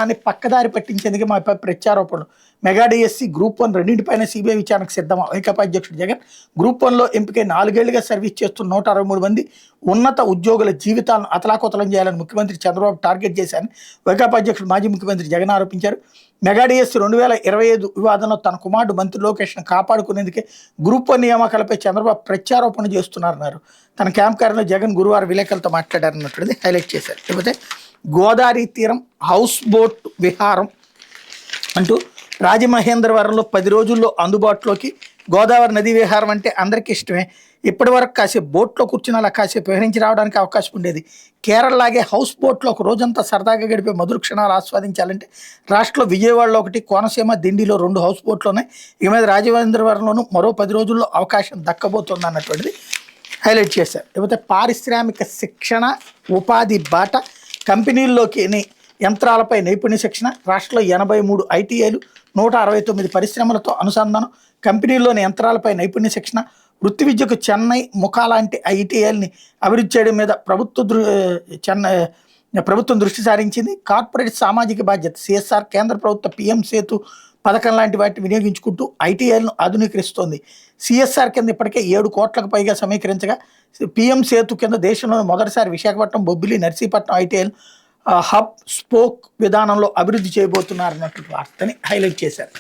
అని పక్కదారి పట్టించేందుకు మా ప్రత్యారోపణలు. మెగా డిఎస్సి గ్రూప్ 1 రెండింటిపైన సిబిఐ విచారణకు సిద్ధం. వైకాపా అధ్యక్షుడు జగన్ గ్రూప్ 1లో ఎంపికై 4 ఏళ్లుగా సర్వీస్ చేస్తున్న 163 మంది ఉన్నత ఉద్యోగుల జీవితాలను అతలాకుతలం చేయాలని ముఖ్యమంత్రి చంద్రబాబు టార్గెట్ చేశారని వైకాపా అధ్యక్షుడు మాజీ ముఖ్యమంత్రి జగన్ ఆరోపించారు. మెగా డిఎస్సి 2025 వివాదంలో తన కుమారుడు మంత్రి లోకేష్ను కాపాడుకునేందుకే గ్రూప్ 1 నియామకాలపై చంద్రబాబు ప్రత్యారోపణ చేస్తున్నారన్నారు. తన క్యాంప్ కార్యంలో జగన్ గురువారం విలేకరులతో మాట్లాడారన్నటువంటిది హైలైట్ చేశారు. లేకపోతే గోదావరి తీరం హౌస్ బోట్ విహారం అంటూ రాజమహేంద్రవరంలో 10 రోజుల్లో అందుబాటులోకి. గోదావరి నదీ విహారం అంటే అందరికీ ఇష్టమే. ఇప్పటి వరకు కాసేపు బోట్లో కూర్చుని అలా కాసేపు విహరించి రావడానికి అవకాశం ఉండేది. కేరళలాగే హౌస్ బోట్లో ఒక రోజంతా సరదాగా గడిపే మధుర క్షణాలు ఆస్వాదించాలంటే రాష్ట్రంలో విజయవాడలో 1, కోనసీమ దిండిలో 2 హౌస్ బోట్లు ఉన్నాయి. ఇక మీద రాజమహేంద్రవరంలోనూ మరో 10 రోజుల్లో అవకాశం దక్కబోతోంది అన్నటువంటిది హైలైట్ చేశారు. లేకపోతే పారిశ్రామిక శిక్షణ ఉపాధి బాట కంపెనీల్లోకి యంత్రాలపై నైపుణ్య శిక్షణ. రాష్ట్రంలో 83 ఐటీఐలు 169 పరిశ్రమలతో అనుసంధానం. కంపెనీల్లోని యంత్రాలపై నైపుణ్య శిక్షణ. వృత్తి విద్యకు చెన్నై ముఖా లాంటి ఐటీఐల్ని అభివృద్ధి చేయడం మీద ప్రభుత్వం దృష్టి సారించింది. కార్పొరేట్ సామాజిక బాధ్యత సిఎస్ఆర్ కేంద్ర ప్రభుత్వ పిఎం సేతు పథకం లాంటి వాటిని వినియోగించుకుంటూ ఐటీఐలను ఆధునీకరిస్తోంది. సిఎస్ఆర్ కింద ఇప్పటికే 7 కోట్లకు పైగా సమీకరించగా పిఎం సేతు కింద దేశంలోని మొదటిసారి విశాఖపట్నం, బొబ్బిలి, నర్సీపట్నం ఐటీఐలు హబ్ స్పోక్ విధానంలో అభివృద్ధి చేయబోతున్నారన్నటువంటి వార్తని హైలైట్ చేశారు.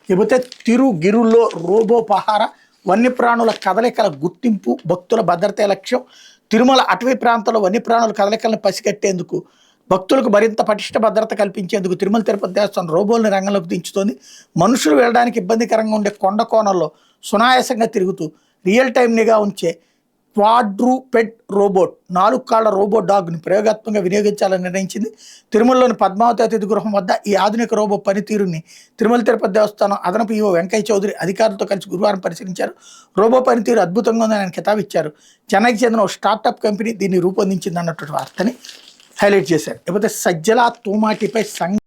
లేకపోతే తిరుగిరుల్లో రోబో పహార వన్యప్రాణుల కదలికల గుర్తింపు భక్తుల భద్రతే లక్ష్యం. తిరుమల అటవీ ప్రాంతంలో వన్యప్రాణుల కదలికలను పసిగట్టేందుకు భక్తులకు మరింత పటిష్ట భద్రత కల్పించేందుకు తిరుమల తిరుపతి దేవస్థానం రోబోల్ని రంగంలోకి దించుతోంది. మనుషులు వెళ్ళడానికి ఇబ్బందికరంగా ఉండే కొండ కోణంలో సునాయాసంగా తిరుగుతూ రియల్ టైం నిఘా ఉంచే క్వాడ్రూపెడ్ రోబోట్ 4 కాళ్ల రోబో డాగ్ని ప్రయోగాత్మకంగా వినియోగించాలని నిర్ణయించింది. తిరుమలలోని పద్మావతి అతిథి గృహం వద్ద ఈ ఆధునిక రోబో పనితీరుని తిరుమల తిరుపతి దేవస్థానం అదనపు ఈవో వెంకయ్య చౌదరి అధికారులతో కలిసి గురువారం పరిశీలించారు. రోబో పనితీరు అద్భుతంగా ఉందని ఆయన కితాబిచ్చారు. చెన్నైకి చెందిన ఓ స్టార్టప్ కంపెనీ దీన్ని రూపొందించింది అన్నటువంటి వార్తని హైలైట్ చేశారు. లేకపోతే సజ్జల తోమాటిపై